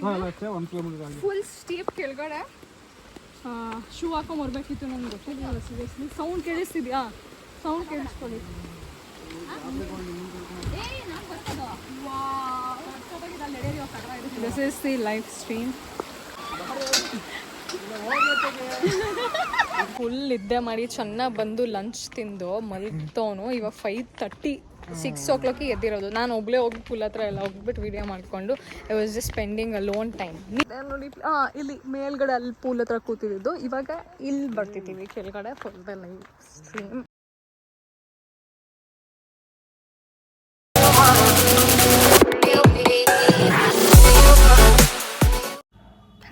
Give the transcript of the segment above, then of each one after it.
Full steep ಕೆಳಗಡೆ shoe ಹಾಕೊಂಬರ್ಬೇಕಿತ್ತು, ನನಗೆ ಗೊತ್ತಿಲ್ಲ ಸೀರಿಯಸ್ಲಿ. ಸೌಂಡ್ ಕೇಳಿಸ್ತಿದ್ಯಾ? ಸೌಂಡ್ ಕೇಳಿಸ್ಕೊಳ್ಳಿ. This is the live stream. Full ನಿದ್ದೆ ಮಾಡಿ ಚೆನ್ನಾಗಿ ಬಂದು ಲಂಚ್ ತಿಂದು ಮಲ್ತವನು. ಇವಾಗ 5:30 6 o'clock ಎದ್ದಿರೋದು. ನಾನು ಒಬ್ಬಳೇ ಹೋಗಿ ಪೂಲ್ ಹತ್ರ ಎಲ್ಲ ಹೋಗ್ಬಿಟ್ಟು ವಿಡಿಯೋ ಮಾಡಿಕೊಂಡು I was just spending a loan time. ನೋಡಿ ಇಲ್ಲಿ ಮೇಲ್ಗಡೆ ಅಲ್ಲಿ ಪೂಲ್ ಹತ್ರ ಕೂತಿದ್ದು. ಇವಾಗ ಇಲ್ಲಿ ಬರ್ತಿದ್ದೀವಿ ಕೆಳಗಡೆ full the live stream.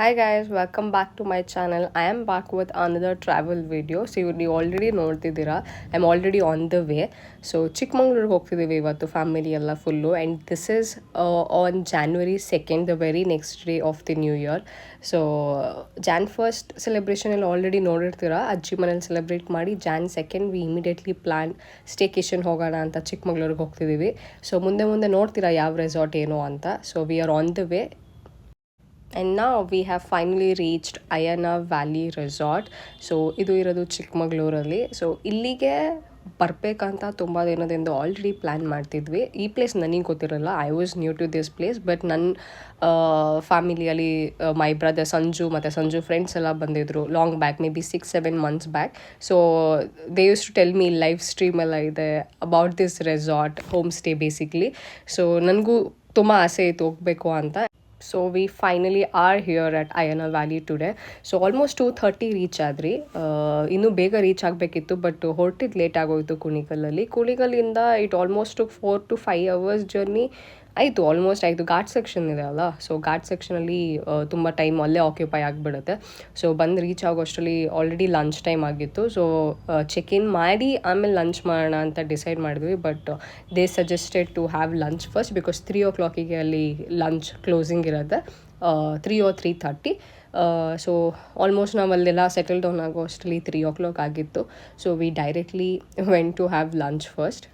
Hi guys, welcome back to my channel. I am back with another travel video. So you already ನೋಡ್ತಿದ್ದೀರಾ, I'm already on the way. So ಚಿಕ್ಕಮಂಗ್ಳೂರಿಗೆ ಹೋಗ್ತಿದ್ದೀವಿ ಇವತ್ತು ಫ್ಯಾಮಿಲಿ ಎಲ್ಲ full. And this is on January 2nd, the very next day of the new year. So Jan 1st celebration ಎಲ್ಲ already ನೋಡಿರ್ತೀರಾ, ಅಜ್ಜಿ ಮನೇಲಿ celebrate ಮಾಡಿ. Jan 2nd we immediately plan staycation ಹೋಗೋಣ ಅಂತ ಚಿಕ್ಕಮಂಗ್ಳೂರಿಗೆ ಹೋಗ್ತಿದ್ದೀವಿ. So ಮುಂದೆ ನೋಡ್ತೀರಾ ಯಾವ ರೆಸಾರ್ಟ್ ಏನು ಅಂತ. So we are on the way. And now we have finally reached Ayana Valley Resort. So ಇದು ಇರೋದು ಚಿಕ್ಕಮಗಳೂರಲ್ಲಿ. ಸೊ ಇಲ್ಲಿಗೆ ಬರಬೇಕಂತ ತುಂಬ ದಿನದಿಂದ ಆಲ್ರೆಡಿ ಪ್ಲ್ಯಾನ್ ಮಾಡ್ತಿದ್ವಿ. ಈ ಪ್ಲೇಸ್ ನನಗೆ ಗೊತ್ತಿರಲ್ಲ, I was new to this place. But ನನ್ನ ಫ್ಯಾಮಿಲಿಯಲ್ಲಿ ಮೈ ಬ್ರದರ್ ಸಂಜು ಮತ್ತು ಸಂಜು ಫ್ರೆಂಡ್ಸ್ ಎಲ್ಲ ಬಂದಿದ್ದರು long back, maybe 6-7 months back. So they use to tell me live stream ಎಲ್ಲ ಇದೆ about this resort, home stay basically. So ನನಗೂ ತುಂಬ ಆಸೆ ಇತ್ತು ಹೋಗಬೇಕು ಅಂತ. So we finally are here at Ayana valley today. So almost 2:30 reach ಆದ್ರಿ. ಇನ್ನೂ ಬೇಗ ರೀಚ್ ಆಗಬೇಕಿತ್ತು, ಬಟ್ ಹೊರಟಿದ್ದು ಲೇಟ್ ಆಗೋಯಿತು ಕುಣಿಗಲ್ಲಿಂದ. It almost 4 to 5 hours journey ಆಯಿತು, ಆಲ್ಮೋಸ್ಟ್ ಆಯಿತು. ಘಾಟ್ ಸೆಕ್ಷನ್ ಇದೆ ಅಲ್ಲ, ಸೊ ಘಾಟ್ ಸೆಕ್ಷನಲ್ಲಿ ತುಂಬ ಟೈಮ್ ಅಲ್ಲೇ ಆಕ್ಯುಪೈ ಆಗಿಬಿಡುತ್ತೆ. ಸೊ ಬಂದು ರೀಚ್ ಆಗೋ ಅಷ್ಟರಲ್ಲಿ ಆಲ್ರೆಡಿ ಲಂಚ್ ಟೈಮ್ ಆಗಿತ್ತು. ಸೊ ಚೆಕ್ ಇನ್ ಮಾಡಿ ಆಮೇಲೆ ಲಂಚ್ ಮಾಡೋಣ ಅಂತ ಡಿಸೈಡ್ ಮಾಡಿದ್ವಿ. But they suggested to have lunch first, because 3 o'clock ಅಲ್ಲಿ ಲಂಚ್ ಕ್ಲೋಸಿಂಗ್ ಇರುತ್ತೆ, 3 or 3:30. ಸೊ ಆಲ್ಮೋಸ್ಟ್ ನಾವಲ್ಲೆಲ್ಲ ಸೆಟಲ್ ಡೌನ್ ಆಗೋ ಅಷ್ಟರಲ್ಲಿ 3 o'clock ಆಗಿತ್ತು. So we directly went to have lunch first.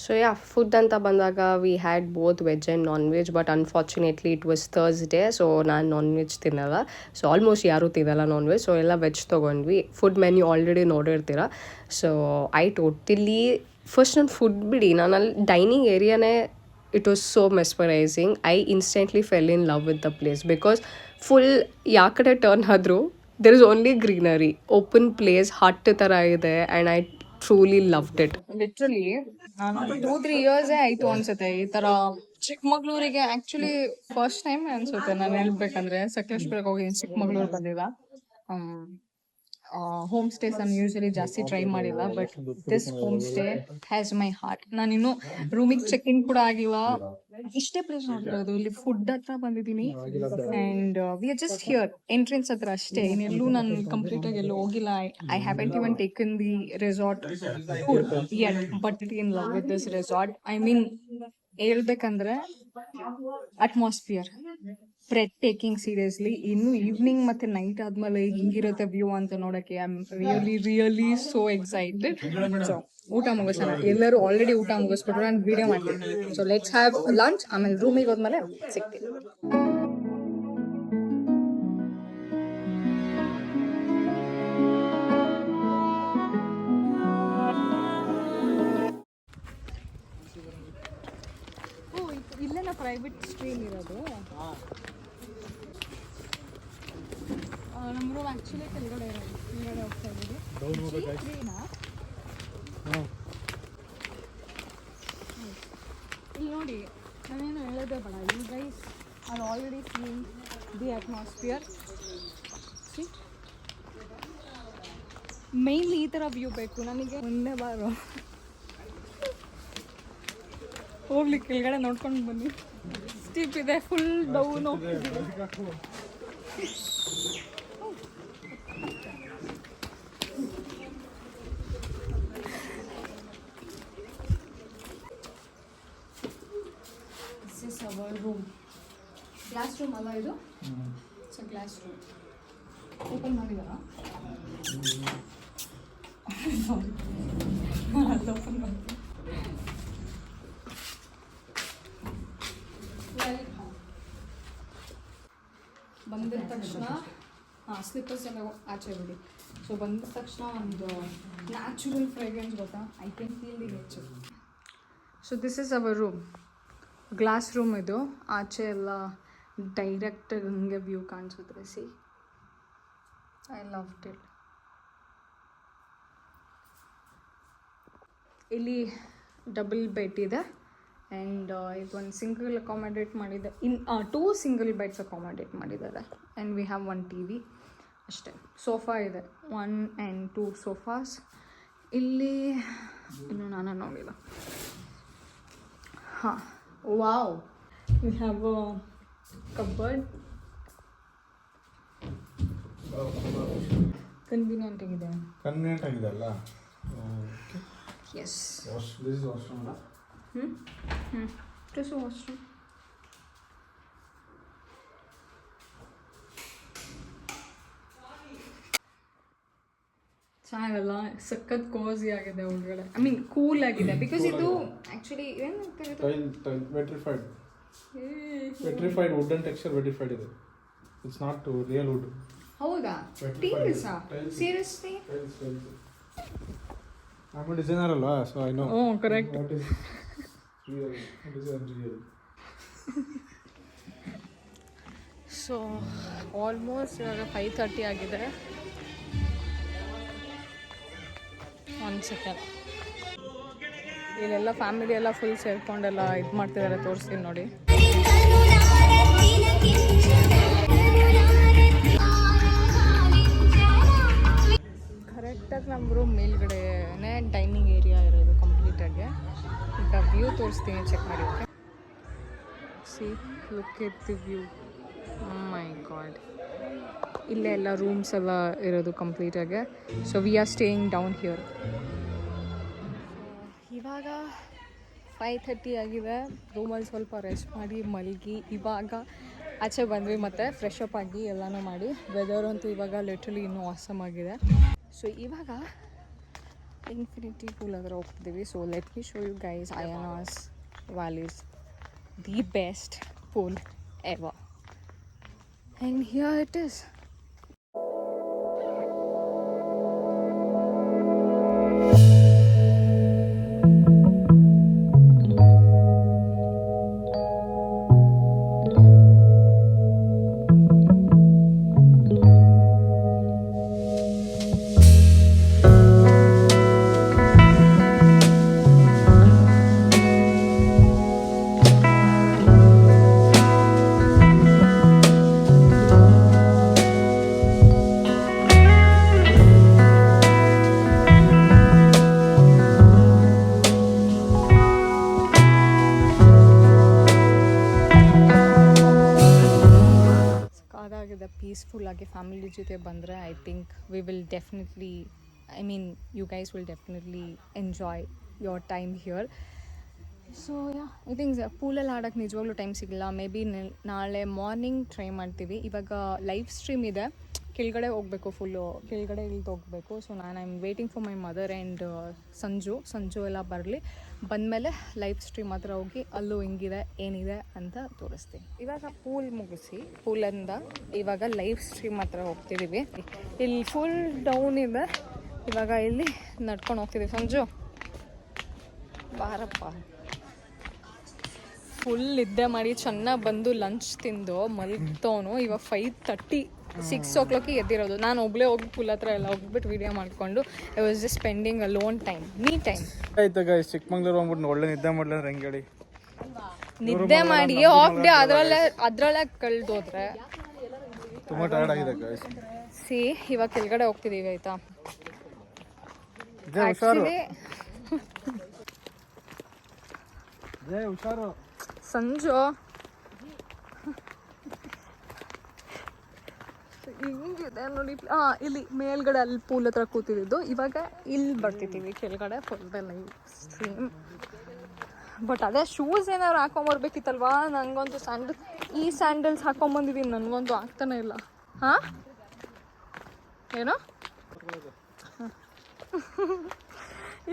So yeah, food ಅಂತ ಬಂದಾಗ we had both veg and non veg. But unfortunately it was Thursday, so ನಾನು non veg ತಿನ್ನಲ್ಲ. So almost ಯಾರೂ ತಿನ್ನಲ್ಲ non veg, so ಎಲ್ಲ veg ತೊಗೊಂಡ್ವಿ. Food menu already ನೋಡಿರ್ತೀರ. So I totally first ನನ್ನ ಫುಡ್ ಬಿಡಿ, ನಾನು ಅಲ್ಲಿ ಡೈನಿಂಗ್ ಏರಿಯಾನೇ it was so mesmerising. I instantly fell in love with the place, because full ಯಾವ ಕಡೆ ಟರ್ನ್ ಆದರೂ there is only greenery, open place, hut ಥರ ಇದೆ. And I truly loved it. Literally ನಾನು 2-3 years ಆಯಿತು ಅನ್ಸುತ್ತೆ ಈ ಥರ ಚಿಕ್ಕಮಗಳೂರಿಗೆ. ಆ್ಯಕ್ಚುಲಿ ಫಸ್ಟ್ ಟೈಮ್ ಅನ್ಸುತ್ತೆ ನಾನು ಹೇಳ್ಬೇಕಂದ್ರೆ. ಸಕಲೇಶ್ಪುರಕ್ಕೆ ಹೋಗಿ ಚಿಕ್ಕಮಗಳೂರು ಬಂದಿಲ್ಲ. ಹೋಮ್ ಸ್ಟೇಸ್ ನಾನು ಯೂಶಲಿ ಜಾಸ್ತಿ ಟ್ರೈ ಮಾಡಿಲ್ಲ, but this home stay has my heart. ನಾನಿನ್ನು ರೂಮಿಗೆ ಚೆಕ್ ಇನ್ ಕೂಡ ಆಗಿಲ್ಲ, ಇಷ್ಟೇ ಪ್ಲೇಸ್ ನೋಡಿರೋದು. ಇಲ್ಲಿ ಫುಡ್ ಹತ್ರ ಬಂದಿದ್ದೀನಿ and we are just here entrance ಹತ್ರ ಅಷ್ಟೇ. ಇನ್ನೆಲ್ಲೂ ನಾನು ಕಂಪ್ಲೀಟಾಗಿ ಎಲ್ಲೂ ಹೋಗಿಲ್ಲ. I haven't even taken the resort yet, but in love with this resort. I mean ಹೇಳ್ಬೇಕಂದ್ರೆ ಅಟ್ಮಾಸ್ಫಿಯರ್ ಬ್ರೆಡ್ ಟೇಕಿಂಗ್, ಸೀರಿಯಸ್ಲಿ. ಇನ್ನು ಈವ್ನಿಂಗ್ ಮತ್ತೆ ನೈಟ್ ಆದ್ಮೇಲೆ ಹಿಂಗಿರುತ್ತೆ ವ್ಯೂ ಅಂತ ನೋಡಕ್ಕೆ I am really so excited. So ಊಟ ಮುಗಿಸೋಣ, ಎಲ್ಲರೂ ಆಲ್ರೆಡಿ ಊಟ ಮುಗಿಸ್ಬಿಟ್ರು, ನಾನು ವಿಡಿಯೋ ಮಾಡ್ತೀನಿ. ಸೊ ಲೆಟ್ಸ್ ಹ್ಯಾವ್ ಲಂಚ್, ಆಮೇಲೆ ರೂಮಿಗೆ ಹೋದ್ಮೇಲೆ ಸಿಗ್ತೀನಿ. ಇಲ್ಲೇನ ಪ್ರೈವೇಟ್ ಸ್ಟ್ರೀಮ್ ಇರೋದು. ನಮ್ಮ ರೂಮ್ ಆ್ಯಕ್ಚುಲಿ ಕೆಳಗಡೆ ಇರೋದು, ಕೆಳಗಡೆ ಹೋಗ್ತಾ ಇದ್ದೀವಿ. ಇಲ್ಲಿ ನೋಡಿ, ನಾನೇನು ಹೇಳೋದೇ ಬೇಡ. You guys are already seeing the atmosphere. Mainly ಈ ಥರ ವ್ಯೂ ಬೇಕು ನನಗೆ. ಒಂದೇ ಬಾರು ಹೋಗ್ಲಿ ಕೆಳಗಡೆ ನೋಡ್ಕೊಂಡು ಬನ್ನಿ. ಸ್ಟೀಪ್ ಇದೆ, ಫುಲ್ ಡೌನ್ ಹೋಗ್ತಿದ್ದೀವಿ. This is our room. Glass room ಅಲ್ಲ ಇದು? ಸೊ ಗ್ಲಾಸ್ ರೂಮ್ ಓಪನ್ ಮಾಡಿದಾರಾ? ಓಪನ್ ಮಾಡಿ. ಬಂದಿದ ತಕ್ಷಣ ಸ್ಲಿಪ್ಪರ್ಸ್ ಎಲ್ಲ ಆಚೆ ಬಿಡಿ. ಸೊ ಬಂದ ತಕ್ಷಣ ಒಂದು ನ್ಯಾಚುರಲ್ ಫ್ರೇಗ್ರೆನ್ಸ್ ಗೊತ್ತಾ? I can feel the nature. So this is our room. Glass room ಇದು. ಆಚೆ ಎಲ್ಲ ಡೈರೆಕ್ಟ್ ಹಂಗೆ ವ್ಯೂ ಕಾಣಿಸುತ್ತೆ. C, I loved it. ಇಲ್ಲಿ ಡಬಲ್ ಬೆಡ್ ಇದೆ ಆ್ಯಂಡ್ ಇದೊಂದು ಸಿಂಗಲ್ ಅಕಾಮಡೇಟ್ ಮಾಡಿದೆ. 2 ಸಿಂಗಲ್ ಬೆಡ್ಸ್ ಅಕಾಮಡೇಟ್ ಮಾಡಿದ್ದಾರೆ. ಆ್ಯಂಡ್ ವಿ ಹ್ಯಾವ್ 1 TV ಅಷ್ಟೇ. ಸೋಫಾ ಇದೆ, 1 and 2 ಸೋಫಾಸ್. ಇಲ್ಲಿ ಇನ್ನು ನಾನು ನೋಡಿಲ್ಲ. ಹಾಂ, wow, we have a cupboard. Convenient ಆಗಿದೆ ಅಲ್ಲ? Yes. This washroom. This washroom. ಚೆನ್ನಾಗಲ್ಲ? ಸಖತ್ ಕೋಸಿ ಆಗಿದೆ ಒಳಗಡೆ. ಐ ಮೀನ್ ಕೂಲ್ ಆಗಿದೆ. ಬಿಕಾಸ್ ಇದು ಆ್ಯಕ್ಚುಲಿ ಏನು ವೆಟ್ರಿಫೈಡ್ ವುಡನ್ ಟೆಕ್ಸ್ಚರ್ ವೆಟ್ರಿಫೈಡ್ ಇದೆ. It's not real wood. ಹೌದಾ? ಟೈಲ್ಸಾ? Seriously? I'm a designer alwa, so I know. Oh, correct. What is real, what is unreal. So almost ಇವಾಗ 5:30 ಆಗಿದೆ. 1 second. ಇಲ್ಲೆಲ್ಲ family ಎಲ್ಲ ಫುಲ್ ಸೇರ್ಕೊಂಡೆಲ್ಲ ಇದು ಮಾಡ್ತಿದ್ದಾರೆ. ತೋರಿಸ್ತೀನಿ ನೋಡಿ. ಕರೆಕ್ಟಾಗಿ ನಮ್ಮ ರೂಮ್ ಮೇಲ್ಗಡೆನೇ ಡೈನಿಂಗ್ ಏರಿಯಾ ಇರೋದು ಕಂಪ್ಲೀಟಾಗಿ. ಈಗ ವ್ಯೂ ತೋರಿಸ್ತೀನಿ, ಚೆಕ್ ಮಾಡಿ. Okay, C, look at the view. My god, ಇಲ್ಲೇ ಎಲ್ಲ ರೂಮ್ಸ್ ಎಲ್ಲ ಇರೋದು ಕಂಪ್ಲೀಟಾಗಿ. So we are staying down here. ಇವಾಗ 5:30 ಆಗಿದೆ. ರೂಮಲ್ಲಿ ಸ್ವಲ್ಪ ರೆಸ್ಟ್ ಮಾಡಿ ಮಲಗಿ ಇವಾಗ ಆಚೆ ಬಂದ್ವಿ. ಮತ್ತು ಫ್ರೆಶ್ ಅಪ್ ಆಗಿ ಎಲ್ಲನೂ ಮಾಡಿ. ವೆದರ್ ಅಂತೂ ಇವಾಗ ಲಿಟ್ರಲಿ ಇನ್ನೂ ಆಸಮ್ ಆಗಿದೆ. ಸೊ ಇವಾಗ ಇನ್ಫಿನಿಟಿ ಪೂಲ್ ಹತ್ರ ಹೋಗ್ತಿದ್ದೀವಿ. So let me show you guys Ayana's valleys, the best pool ever. And here it is. Peaceful ಆಗಿ ಫ್ಯಾಮಿಲಿ ಜೊತೆ ಬಂದರೆ I think we will definitely, I mean you guys will definitely enjoy your time here. So yeah, I think ಪೂಲಲ್ಲಿ ಆಡೋಕ್ಕೆ ನಿಜವಾಗ್ಲೂ time ಸಿಗಲ್ಲ. Maybe ನಾಳೆ morning try ಮಾಡ್ತೀವಿ. ಇವಾಗ ಲೈವ್ ಸ್ಟ್ರೀಮ್ ಇದೆ, ಕೆಳಗಡೆ ಹೋಗಬೇಕು, ಫುಲ್ಲು ಕೆಳಗಡೆ ಇಳಿದು ಹೋಗಬೇಕು. ಸೊ ನಾನು I am waiting for my mother and Sanju ಎಲ್ಲ ಬರಲಿ. ಬಂದಮೇಲೆ ಲೈವ್ ಸ್ಟ್ರೀಮ್ ಹತ್ರ ಹೋಗಿ ಅಲ್ಲೂ ಹೆಂಗಿದೆ ಏನಿದೆ ಅಂತ ತೋರಿಸ್ತೀನಿ. ಇವಾಗ ಪೂಲ್ ಮುಗಿಸಿ ಪೂಲಿಂದ ಇವಾಗ ಲೈವ್ ಸ್ಟ್ರೀಮ್ ಹತ್ರ ಹೋಗ್ತಿದ್ದೀವಿ. ಇಲ್ಲಿ ಫುಲ್ ಡೌನ್ ಇದೆ. ಇವಾಗ ಇಲ್ಲಿ ನಡ್ಕೊಂಡು ಹೋಗ್ತಿದ್ದೀವಿ. ಸಂಜು ಬಾರಪ್ಪ, ಫುಲ್ ನಿದ್ದೆ ಮಾಡಿ ಚೆನ್ನಾಗಿ ಬಂದು ಲಂಚ್ ತಿಂದು ಮಲಗ್ತವನು. ಇವಾಗ 5:30 6 o'clock ಎದ್ದಿರೋದು. ನಾನು ಒಬ್ಬಳೇ ಹೋಗಿ ಪುಲ್ ಹತ್ರ ಎಲ್ಲ ಹೋಗ್ಬಿಟ್ಟು ವಿಡಿಯೋ ಮಾಡಿಕೊಂಡು I was just spending a loan time, me time. ಆಯ್ತು ಗೈಸ್, ಚಿಕ್ಕಮಂಗ್ಳೂರು ಹೋಗ್ಬಿಟ್ಟು ಒಳ್ಳೆ ನಿದ್ದೆ ಮಾಡ್ಲಿಲ್ಲ ಹೆಂಗೆ ಹೇಳಿ. ನಿದ್ದೆ ಮಾಡಿ ಆಫ್ ಡೇ ಅದ್ರಲ್ಲೇ ಕಳೆದೋದ್ರೆ ತುಂಬ ಟಯರ್ಡ್ ಆಗಿದೆ ಗೈಸ್. ಸಿ ಇವಾಗ ಕೆಳಗಡೆ ಹೋಗ್ತಿದ್ದೀವಿ ಆಯ್ತಾ. ಹುಷಾರು ಸಂಜು ಹಿಂಗಿದೆ ನೋಡಿ. ಇಲ್ಲಿ ಮೇಲ್ಗಡೆ ಅಲ್ಲಿ ಪೂಲ್ ಹತ್ರ ಕೂತಿದ್ದು. ಇವಾಗ ಇಲ್ಲಿ ಬರ್ತಿದ್ದೀವಿ ಕೆಳಗಡೆ ಫುಲ್ ಲೈವ್ ಸ್ಟ್ರೀಮ್. ಬಟ್ ಅದೇ ಶೂಸ್ ಏನಾದ್ರು ಹಾಕೊಂಬರ್ಬೇಕಿತ್ತಲ್ವಾ. ನನಗಂತೂ ಈ ಸ್ಯಾಂಡಲ್ಸ್ ಹಾಕೊಂಬಂದಿದ್ದೀನಿ, ನನಗಂತೂ ಆಗ್ತಾನೆ ಇಲ್ಲ. ಹಾಂ ಏನೋ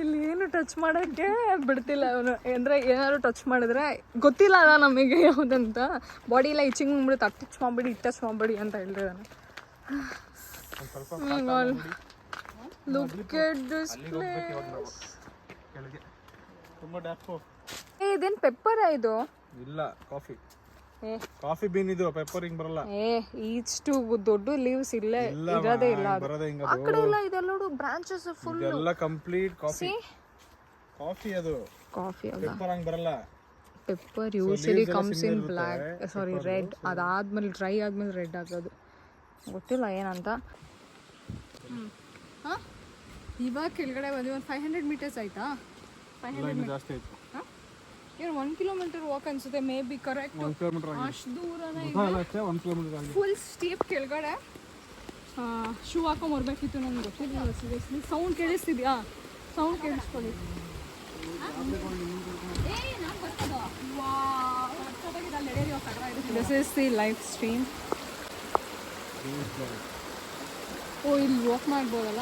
ಇಲ್ಲಿ ಏನು ಟಚ್ ಮಾಡೋಕ್ಕೆ ಬಿಡ್ತಿಲ್ಲ ಅವನು. ಅಂದರೆ ಏನಾದ್ರು ಟಚ್ ಮಾಡಿದ್ರೆ ಗೊತ್ತಿಲ್ಲ ಅಲ್ಲ ನಮಗೆ ಯಾವುದಂತ. ಬಾಡಿ ಎಲ್ಲ ಇಚಿಂಗ್ ಮಾಡ್ಬಿಡುತ್ತೆ. ಟಚ್ ಮಾಡಿಬಿಡಿ ಟಚ್ ಮಾಡಿಬಿಡಿ ಅಂತ ಹೇಳ್ತಿದ್ದಾನೆ. Look at this place. ಇದೇನು ಪೆಪ್ಪರ ಇದು? ಇಲ್ಲ, ಕಾಫಿ ಬೀನ್ ಇದು. ಪೆಪ್ಪರ್ ಹಿಂಗ್ ಬರಲ್ಲ. ಇಷ್ಟು ದೊಡ್ಡ ಲೀವ್ಸ್ ಇಲ್ಲೇ ಇರೋದೇ ಇಲ್ಲ. ಆ ಕಡೆ ಎಲ್ಲ ಇದೆಲ್ಲ ಬ್ರಾಂಚಸ್ ಫುಲ್ ಎಲ್ಲ ಕಂಪ್ಲೀಟ್ ಕಾಫಿ. ಅದು ಕಾಫಿ ಪೆಪ್ಪರ್ ಹಂಗ್ ಬರಲ್ಲ. Pepper usually comes in black, sorry red. ಅದಾದ್ಮೇಲೆ ಡ್ರೈ ಆದ್ಮೇಲೆ ರೆಡ್ ಆಗೋದು. ಗೊತ್ತಿಲ್ಲ ಏನಂತ. ಇವಾಗ ಕೆಳಗಡೆ ಬಂದು ಒಂದು 500 meters ಆಯ್ತಾ? 500 ಜಾಸ್ತಿ ಆಯ್ತು. ಏನು 1 kilometer ವಾಕ್ ಅನ್ಸುತ್ತೆ ಮೇ ಬಿ. ಕರೆಕ್ಟ್ 1 kilometer ಅಷ್ಟು ದೂರನೇ ಇದೆ. 1 kilometer ಆಗಿದೆ. ಫುಲ್ ಸ್ಟೀಪ್ ಕೆಳಗಡೆ. ಶೂ ಹಾಕೊಂಬರ್ಬೇಕಿತ್ತು, ನನಗೆ ಗೊತ್ತಿಲ್ಲ ಸೀರಿಯಸ್ಲಿ. ಸೌಂಡ್ ಕೇಳಿಸ್ತಿದ್ಯಾ? ಸೌಂಡ್ ಕೇಳಿಸ್ಕೊಳ್ಳಿ. This is the live stream. Oh, ಇಲ್ಲಿ ವಾಕ್ ಮಾಡ್ಬೋದಲ್ಲ.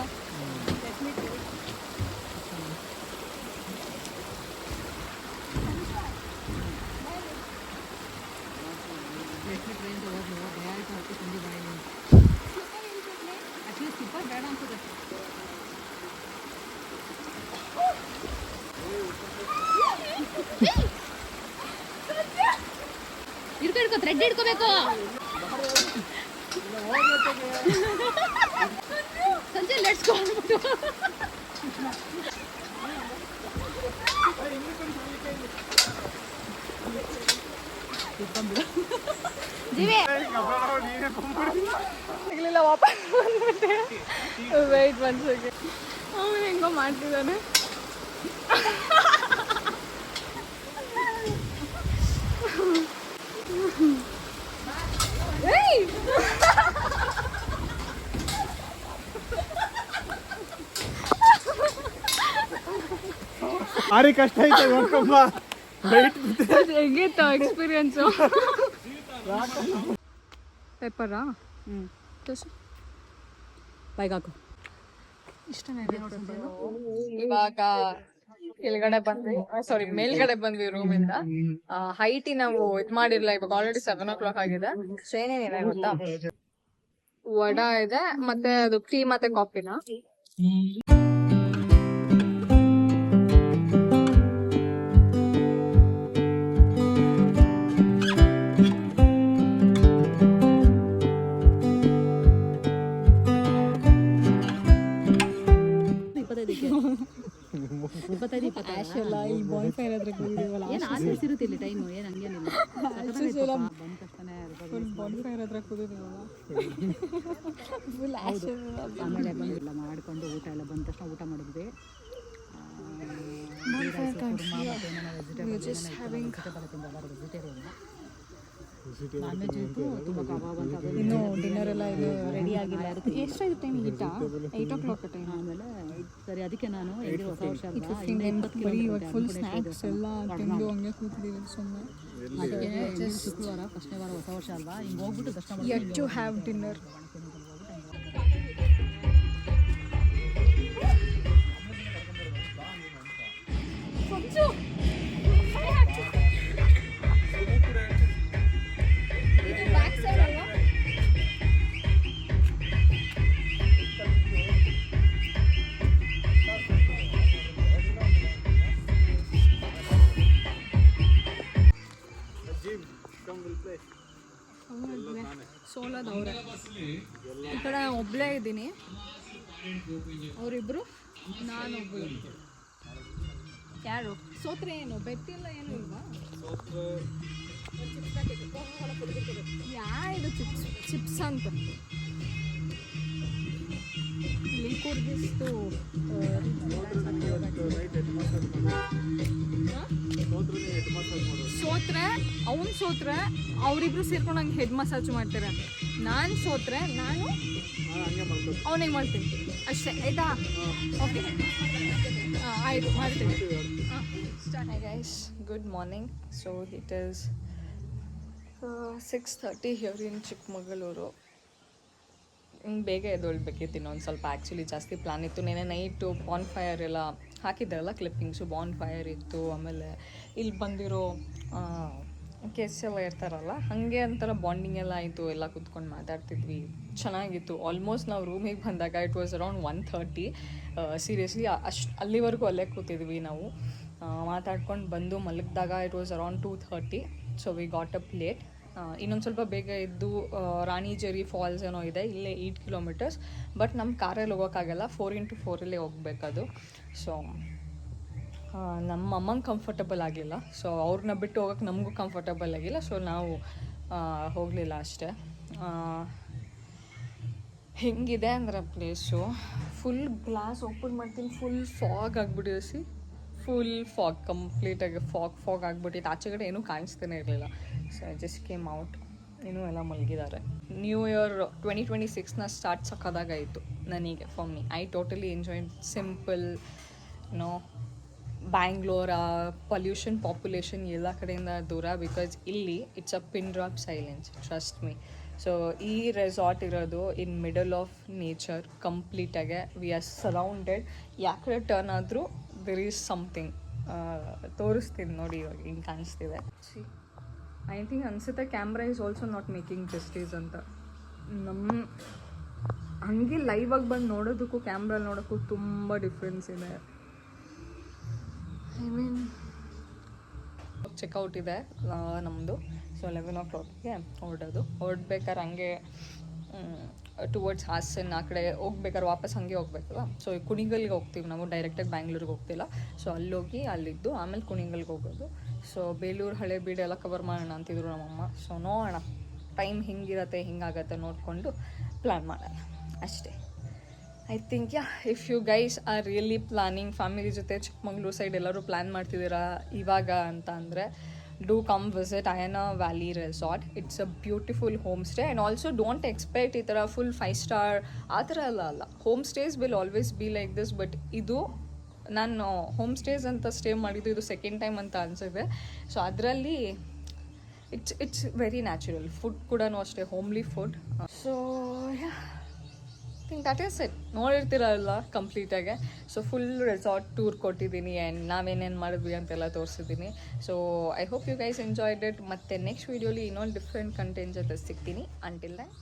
ಹಿಡ್ಕೊ ಥ್ರೆಡ್ ಹಿಡ್ಕೋಬೇಕು. ಸಂಜೆ ಲೆಟ್ಸ್ ಗೋ. ಸಿಗಲಿಲ್ಲ, ವಾಪಸ್ ಬಂದ್ಬಿಟ್ಟೆ. Wait 1 second. ಅವನು ಹೆಂಗೋ ಮಾಡ್ತಿದ್ದಾನೆ. ಭಾರಿ ಕಷ್ಟ ಆಯ್ತು ನೋಡ್ಕೊಂಬ. ಹೆಂಗಿತ್ತು ಎಕ್ಸ್ಪೀರಿಯನ್ಸು? ಪೆಪ್ಪರಾ? ಬೈಗಾಕು ಇಷ್ಟನೇ. ಇವಾಗ ಕೆಳಗಡೆ ಬಂದ್ವಿ, ಸಾರಿ ಮೇಲ್ಗಡೆ ಬಂದ್ವಿ ರೂಮಿಂದ. ಹೈಟಿ ನಾವು ಇದ್ ಮಾಡಿರ್ಲಿಲ್ಲ. ಇವಾಗ ಆಲ್ರೆಡಿ 7 o'clock ಆಗಿದೆ. ಸೊ ಏನೇನಿದೆ ಗೊತ್ತಾ? ವಡಾ ಇದೆ, ಮತ್ತೆ ಅದು ಟೀ ಮತ್ತೆ ಕಾಫಿನ. ಟೈಮು ಏನು ಹಂಗೇನಿಲ್ಲ. ಆಮೇಲೆ ಬಂದಿಲ್ಲ ಮಾಡ್ಕೊಂಡು ಊಟ ಎಲ್ಲ ಬಂದ ತಕ್ಷಣ ಊಟ ಮಾಡಿದ್ವಿ. ನಾನ್ ವೆಜ್ ಇತ್ತು, ತುಂಬ ಕಬಾಬ್ ಅಂತ. ಇನ್ನು ಡಿನ್ನರ್ ಎಲ್ಲ ಇದು ರೆಡಿ ಆಗಿಲ್ಲ. ಎಷ್ಟಾಯ್ತು ಟೈಮ್? 8 o'clock time. ಆಮೇಲೆ ಸರಿ ಅದಕ್ಕೆ ನಾನು ಹೆಂಗೆ ಹೊಸ ವರ್ಷ ಫುಲ್ ಸ್ನ್ಯಾಕ್ಸ್ ಎಲ್ಲ ತಿಂದು ಹಂಗೆ ಕೂತಿದ್ದೀವಿ ಸುಮ್ಮನೆ. ಅದಕ್ಕೆ ಶುಕ್ರವಾರ ಫಸ್ಟ್ನೇ ವಾರ ಹೊಸ ವರ್ಷ ಅಲ್ವಾ, ಹಿಂಗೆ ಹೋಗ್ಬಿಟ್ಟು ದರ್ಶನ ಮಾಡಿ ಯಟ್ ಟು ಹ್ಯಾವ್ ಡಿನ್ನರ್. ಕಡೆ ಒಬ್ಬಳೇ ಇದ್ದೀನಿ, ಅವರಿಬ್ಬರು, ನಾನೊಬ್ಬಳು. ಯಾರು ಸೋತ್ರೆ ಏನು ಬೆಟ್ಟಿಲ್ಲ ಏನು ಇಲ್ವಾ? ಇದು ಚಿಪ್ಸ್ ಅಂತ ಲಿಕ್ವಿಡ್ದಿಷ್ಟು ಸೋತ್ರೆ ಅವರಿಬ್ರು ಸೇರ್ಕೊಂಡು ನಂಗೆ ಹೆಡ್ ಮಸಾಜ್ ಮಾಡ್ತಾರೆ. ನಾನು ಸೋತ್ರೆ ನಾನು ಅವನಿಗೆ ಮಾಡ್ತೀನಿ ಅಷ್ಟೇ, ಆಯ್ತಾ? ಓಕೆ, ಆಯಿತು, ಮಾಡ್ತೀನಿ. Hi guys, good morning. So it is 6:30 here in Chikkamagaluru. ಹಿಂಗೆ ಬೇಗ ಎದ್ದೊಳ್ಬೇಕಿತ್ತು ಇನ್ನೊಂದು ಸ್ವಲ್ಪ. ಆ್ಯಕ್ಚುಲಿ ಜಾಸ್ತಿ ಪ್ಲ್ಯಾನ್ ಇತ್ತು. ನೆನೆ ನೈಟು ಬಾನ್ ಫೈರ್ ಎಲ್ಲ ಹಾಕಿದ್ದಾರಲ್ಲ ಕ್ಲಿಪ್ಪಿಂಗ್ಸು, ಬಾನ್ ಫೈರ್ ಇತ್ತು. ಆಮೇಲೆ ಇಲ್ಲಿ ಬಂದಿರೋ ಕೆಸ್ ಎಲ್ಲ ಇರ್ತಾರಲ್ಲ, ಹಾಗೆ ಒಂಥರ ಬಾಂಡಿಂಗ್ ಎಲ್ಲ ಆಯಿತು. ಎಲ್ಲ ಕೂತ್ಕೊಂಡು ಮಾತಾಡ್ತಿದ್ವಿ, ಚೆನ್ನಾಗಿತ್ತು. ಆಲ್ಮೋಸ್ಟ್ ನಾವು ರೂಮಿಗೆ ಬಂದಾಗ ಇಟ್ ವಾಸ್ ಅರೌಂಡ್ 1:30. ಸೀರಿಯಸ್ಲಿ ಅಲ್ಲಿವರೆಗೂ ಅಲ್ಲೇ ಕೂತಿದ್ವಿ ನಾವು. ಮಾತಾಡ್ಕೊಂಡು ಬಂದು ಮಲಗಿದಾಗ it was around 2:30. So we got up late. ಇನ್ನೊಂದು ಸ್ವಲ್ಪ ಬೇಗ ಇದ್ದು ರಾಣಿಜೇರಿ ಫಾಲ್ಸ್ ಏನೋ ಇದೆ ಇಲ್ಲೇ 8 ಕಿಲೋಮೀಟರ್ಸ್. ಬಟ್ ನಮ್ಮ ಕಾರಲ್ಲಿ ಹೋಗೋಕ್ಕಾಗಲ್ಲ, 4x4 ಹೋಗಬೇಕದು. ಸೊ ನಮ್ಮ ಅಮ್ಮಂಗೆ ಕಂಫರ್ಟಬಲ್ ಆಗಿಲ್ಲ, ಸೊ ಅವ್ರನ್ನ ಬಿಟ್ಟು ಹೋಗೋಕ್ಕೆ ನಮಗೂ ಕಂಫರ್ಟಬಲ್ ಆಗಿಲ್ಲ. ಸೊ ನಾವು ಹೋಗಲಿಲ್ಲ ಅಷ್ಟೇ. ಹೆಂಗಿದೆ ಅಂದ್ರೆ ಪ್ಲೇಸು ಫುಲ್ ಗ್ಲಾಸ್ ಓಪನ್ ಮಾಡ್ತೀನಿ, ಫುಲ್ ಫಾಗ್ ಆಗಿಬಿಟ್ಟಿಸಿ, ಫುಲ್ ಫಾಗ್, ಕಂಪ್ಲೀಟಾಗಿ ಫಾಗ್ ಆಗಿಬಿಟ್ಟಿತ್ತು. ಆಚೆಗಡೆ ಏನೂ ಕಾಣಿಸ್ತಾನೆ ಇರಲಿಲ್ಲ. So I just came out. ಇನ್ನೂ ಎಲ್ಲ ಮಲಗಿದ್ದಾರೆ. ನ್ಯೂ ಇಯರ್ 2026ನ ಸ್ಟಾರ್ಟ್ ಸಕ್ಕದಾಗಾಯಿತು ನನಗೆ. For me I totally enjoy. Simple Bangalore pollution population ಎಲ್ಲ ಕಡೆಯಿಂದ ದೂರ. ಬಿಕಾಸ್ ಇಲ್ಲಿ it's a pin drop silence, trust me. So ಈ ರೆಸಾರ್ಟ್ ಇರೋದು ಇನ್ ಮಿಡಲ್ ಆಫ್ ನೇಚರ್ ಕಂಪ್ಲೀಟಾಗೆ. We are surrounded. ಯಾಕಡೆ ಟರ್ನ್ ಆದರೂ ದೆರ್ ಈಸ್ ಸಮಥಿಂಗ್. ತೋರಿಸ್ತೀನಿ ನೋಡಿ, ಇವಾಗ ಹಿಂಗೆ ಕಾಣಿಸ್ತಿದೆ. ಐ ಥಿಂಕ್ ಅನಿಸುತ್ತೆ camera is also not making justice ಅಂತ. ಹಂಗೆ ಲೈವಾಗಿ ಬಂದು ನೋಡೋದಕ್ಕೂ ಕ್ಯಾಮ್ರಲ್ಲಿ ನೋಡೋಕ್ಕೂ ತುಂಬ ಡಿಫ್ರೆನ್ಸ್ ಇದೆ. ಐ ಮೀನ್ ಚೆಕ್ಔಟ್ ಇದೆ ನಮ್ಮದು. ಸೊ 11 o'clockಗೆ ಹೊರಡ್ಬೇಕಾದ್ರೆ ಹಂಗೆ ಟುವರ್ಡ್ಸ್ ಹಾಸನ್ ಆ ಕಡೆ ಹೋಗ್ಬೇಕಾದ್ರೆ ವಾಪಸ್ ಹಾಗೆ ಹೋಗ್ಬೇಕಲ್ಲ. ಸೊ ಕುಣಿಗಲ್ಗೆ ಹೋಗ್ತೀವಿ ನಾವು, ಡೈರೆಕ್ಟಾಗಿ ಬ್ಯಾಂಗ್ಳೂರಿಗೆ ಹೋಗ್ತಿಲ್ಲ. ಸೊ ಅಲ್ಲೋಗಿ ಅಲ್ಲಿದ್ದು ಆಮೇಲೆ ಕುಣಿಗಲ್ಗೆ ಹೋಗೋದು. ಸೊ ಬೇಲೂರು ಹಳೇಬೀಡು ಎಲ್ಲ ಕವರ್ ಮಾಡೋಣ ಅಂತಿದ್ರು ನಮ್ಮಮ್ಮ. ಸೊ ನೋಡೋಣ, ಟೈಮ್ ಹಿಂಗಿರತ್ತೆ ಹಿಂಗಾಗತ್ತೆ ನೋಡಿಕೊಂಡು ಪ್ಲ್ಯಾನ್ ಮಾಡೋಣ ಅಷ್ಟೇ. I think if you guys are really planning family ಜೊತೆ ಚಿಕ್ಕಮಗಳೂರು ಸೈಡ್ ಎಲ್ಲರೂ ಪ್ಲ್ಯಾನ್ ಮಾಡ್ತಿದ್ದೀರಾ ಇವಾಗ ಅಂತ ಅಂದರೆ, do come visit Ayana valley resort. It's a beautiful home stay. And also don't expect ಈ ಥರ ಫುಲ್ 5 ಸ್ಟಾರ್ ಆ ಥರ ಅಲ್ಲ. Home stays will always be like this. But ಇದು ನಾನು ಹೋಮ್ ಸ್ಟೇಸ್ ಅಂತ ಸ್ಟೇ ಮಾಡಿದ್ದು ಇದು ಸೆಕೆಂಡ್ ಟೈಮ್ ಅಂತ ಅನಿಸಿದೆ. ಸೊ ಅದರಲ್ಲಿ ಇಟ್ಸ್ ವೆರಿ ನ್ಯಾಚುರಲ್. ಫುಡ್ ಕೂಡ ಅಷ್ಟೇ, homely food. So think that is it. ನೋಡಿರ್ತೀರಲ್ಲ ಕಂಪ್ಲೀಟಾಗೆ. ಸೊ ಫುಲ್ ರೆಸಾರ್ಟ್ ಟೂರ್ ಕೊಟ್ಟಿದ್ದೀನಿ ಆ್ಯಂಡ್ ನಾವೇನೇನು ಮಾಡಿದ್ವಿ ಅಂತೆಲ್ಲ ತೋರಿಸಿದ್ದೀನಿ. So I hope you guys enjoyed it. ಮತ್ತು ನೆಕ್ಸ್ಟ್ ವೀಡಿಯೋಲಿ ಇನ್ನೊಂದು ಡಿಫ್ರೆಂಟ್ ಕಂಟೆಂಟ್ ಜೊತೆ ಸಿಗ್ತೀನಿ. Until then